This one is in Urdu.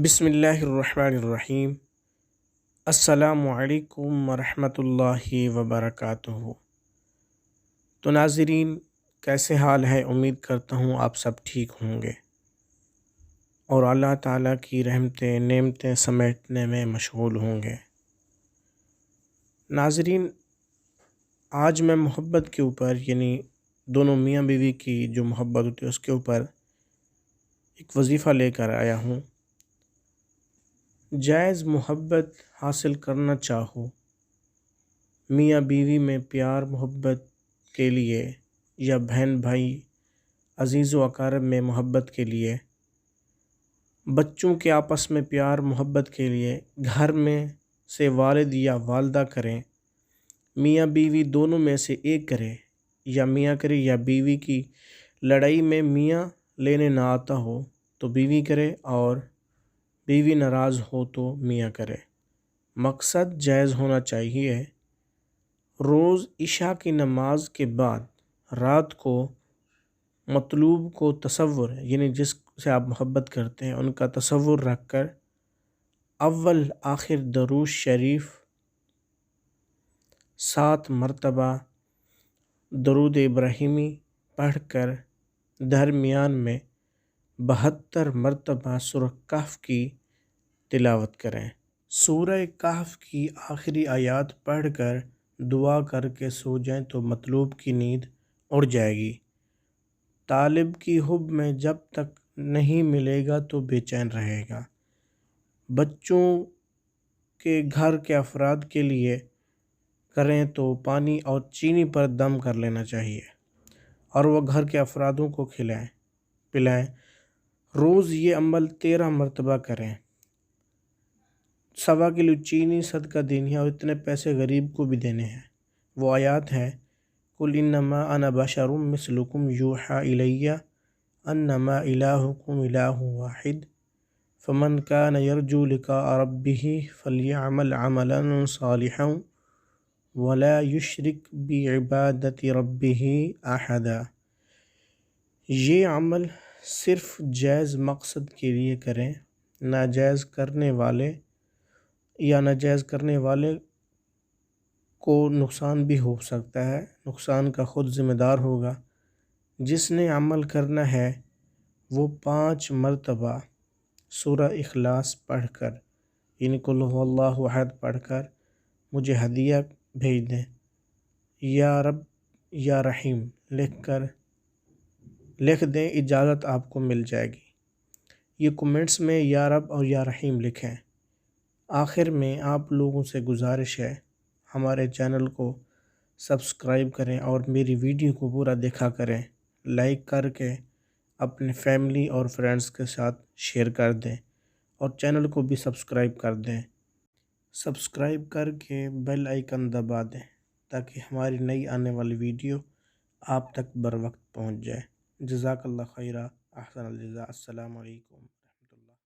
بسم اللہ الرحمن الرحیم۔ السلام علیکم ورحمۃ اللہ وبرکاتہ۔ تو ناظرین، کیسے حال ہے؟ امید کرتا ہوں آپ سب ٹھیک ہوں گے اور اللہ تعالیٰ کی رحمتیں نعمتیں سمیٹنے میں مشغول ہوں گے۔ ناظرین، آج میں محبت کے اوپر، یعنی دونوں میاں بیوی کی جو محبت ہوتی ہے اس کے اوپر ایک وظیفہ لے کر آیا ہوں۔ جائز محبت حاصل کرنا چاہو، میاں بیوی میں پیار محبت کے لیے یا بہن بھائی عزیز و اقارب میں محبت کے لیے، بچوں کے آپس میں پیار محبت کے لیے، گھر میں سے والد یا والدہ کریں، میاں بیوی دونوں میں سے ایک کرے، یا میاں کرے یا بیوی کی لڑائی میں میاں لینے نہ آتا ہو تو بیوی کرے، اور بیوی ناراض ہو تو میاں کرے۔ مقصد جائز ہونا چاہیے۔ روز عشاء کی نماز کے بعد رات کو مطلوب کو تصور، یعنی جس سے آپ محبت کرتے ہیں ان کا تصور رکھ کر اول آخر درود شریف 7 مرتبہ درود ابراہیمی پڑھ کر درمیان میں 72 مرتبہ سورہ کہف کی تلاوت کریں۔ سورہ کہف کی آخری آیات پڑھ کر دعا کر کے سو جائیں تو مطلوب کی نیند اڑ جائے گی۔ طالب کی حب میں جب تک نہیں ملے گا تو بے چین رہے گا۔ بچوں کے گھر کے افراد کے لیے کریں تو پانی اور چینی پر دم کر لینا چاہیے اور وہ گھر کے افرادوں کو کھلائیں پلائیں۔ روز یہ عمل 13 مرتبہ کریں۔ 1.25 کلو چینی صدقہ دینی ہے اور اتنے پیسے غریب کو بھی دینے ہیں۔ وہ آیات ہیں، قُلْ إِنَّمَا أَنَا بَشَرٌ مِثْلُكُمْ يُوحَىٰ إِلَيَّ أَنَّمَا إِلَٰهُكُمْ إِلَٰهٌ وَاحِدٌ فَمَنْ كَانَ يَرْجُو لِقَاءَ رَبِّهِ فَلْيَعْمَلْ عَمَلًا صَالِحًا وَلَا يُشْرِكْ بِعِبَادَةِ رَبِّهِ أَحَدًا۔ یہ عمل صرف جائز مقصد کے لیے کریں۔ ناجائز کرنے والے کو نقصان بھی ہو سکتا ہے، نقصان کا خود ذمہ دار ہوگا۔ جس نے عمل کرنا ہے وہ 5 مرتبہ سورہ اخلاص پڑھ کر، یعنی قل هو اللہ احد پڑھ کر مجھے ہدیہ بھیج دیں، یا رب یا رحیم لکھ دیں، اجازت آپ کو مل جائے گی۔ یہ کومنٹس میں یا رب اور یا رحیم لکھیں۔ آخر میں آپ لوگوں سے گزارش ہے، ہمارے چینل کو سبسکرائب کریں اور میری ویڈیو کو پورا دیکھا کریں، لائک کر کے اپنے فیملی اور فرینڈز کے ساتھ شیئر کر دیں اور چینل کو بھی سبسکرائب کر دیں۔ سبسکرائب کر کے بیل آئیکن دبا دیں تاکہ ہماری نئی آنے والی ویڈیو آپ تک بر وقت پہنچ جائے۔ جزاک اللہ خیرہ، احسن الجزاء۔ السلام علیکم۔